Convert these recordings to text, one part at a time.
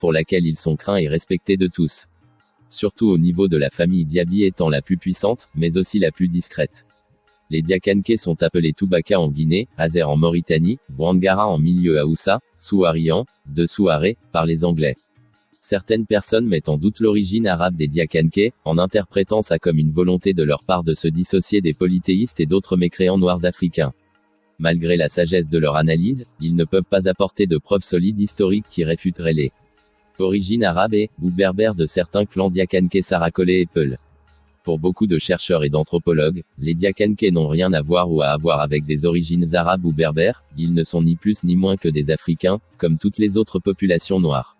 pour laquelle ils sont craints et respectés de tous. Surtout au niveau de la famille Diaby étant la plus puissante, mais aussi la plus discrète. Les Diakanké sont appelés Toubaka en Guinée, Azer en Mauritanie, Ouangara en milieu Haoussa, Souarian, de Souaré, par les Anglais. Certaines personnes mettent en doute l'origine arabe des Diakanké, en interprétant ça comme une volonté de leur part de se dissocier des polythéistes et d'autres mécréants noirs africains. Malgré la sagesse de leur analyse, ils ne peuvent pas apporter de preuves solides historiques qui réfuteraient les origines arabes ou berbères de certains clans Diakanké Sarakolé et Peul. Pour beaucoup de chercheurs et d'anthropologues, les Diakanké n'ont rien à voir ou à avoir avec des origines arabes ou berbères, ils ne sont ni plus ni moins que des Africains, comme toutes les autres populations noires.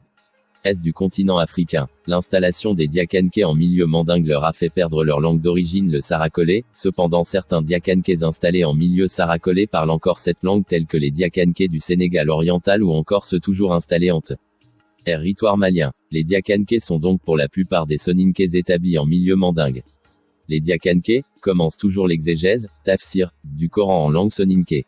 Est du continent africain. L'installation des Diakanké en milieu mandingue leur a fait perdre leur langue d'origine le sarakolé, cependant certains Diakanké installés en milieu sarakolé parlent encore cette langue tels que les Diakanké du Sénégal oriental ou encore ceux toujours installés en territoire malien. Les Diakanké sont donc pour la plupart des Soninkés établis en milieu mandingue. Les Diakanké commencent toujours l'exégèse, tafsir, du Coran en langue soninké.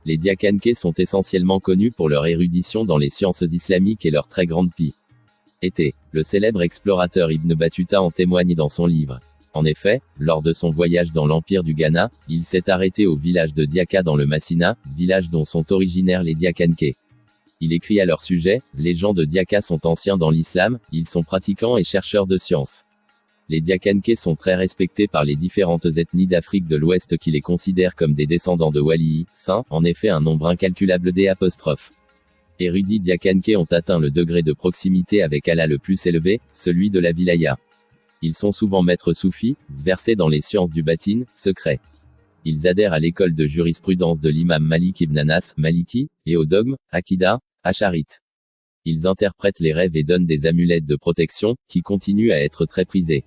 Les Diakanké sont essentiellement connus pour leur érudition dans les sciences islamiques et leur très grande piété. Le célèbre explorateur Ibn Battuta en témoigne dans son livre. En effet, lors de son voyage dans l'empire du Ghana, il s'est arrêté au village de Diaka dans le Massina, village dont sont originaires les Diakanké. Il écrit à leur sujet, les gens de Diaka sont anciens dans l'islam, ils sont pratiquants et chercheurs de sciences. Les Diakanké sont très respectés par les différentes ethnies d'Afrique de l'Ouest qui les considèrent comme des descendants de Waliyi, saints, en effet un nombre incalculable d'apostrophes. Érudits Diakanké ont atteint le degré de proximité avec Allah le plus élevé, celui de la wilaya. Ils sont souvent maîtres soufis, versés dans les sciences du batin, secret. Ils adhèrent à l'école de jurisprudence de l'imam Malik ibn Anas, Maliki, et au dogme, Akida, Acharit. Ils interprètent les rêves et donnent des amulettes de protection, qui continuent à être très prisées.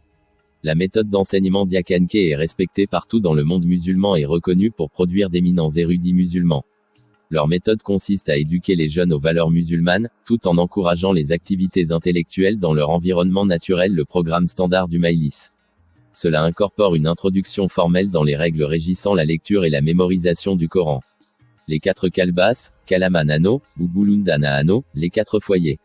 La méthode d'enseignement Diakanké est respectée partout dans le monde musulman et reconnue pour produire d'éminents érudits musulmans. Leur méthode consiste à éduquer les jeunes aux valeurs musulmanes, tout en encourageant les activités intellectuelles dans leur environnement naturel. Le programme standard du Majlis. Cela incorpore une introduction formelle dans les règles régissant la lecture et la mémorisation du Coran. Les 4 kalbas, Kalamanano, ou Bulundanahano, les 4 foyers.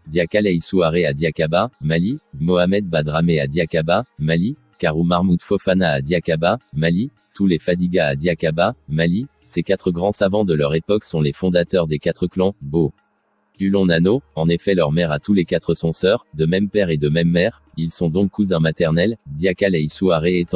Diakalei Souaré à Diakaba, Mali, Mohamed Badramé à Diakaba, Mali, Karou Mahmoud Fofana à Diakaba, Mali, tous les Fadiga à Diakaba, Mali, ces 4 grands savants de leur époque sont les fondateurs des 4 clans, Bo. Ulon-Nano, en effet leur mère à tous les 4 sont sœurs, de même père et de même mère, ils sont donc cousins maternels, Diakalei Souaré étant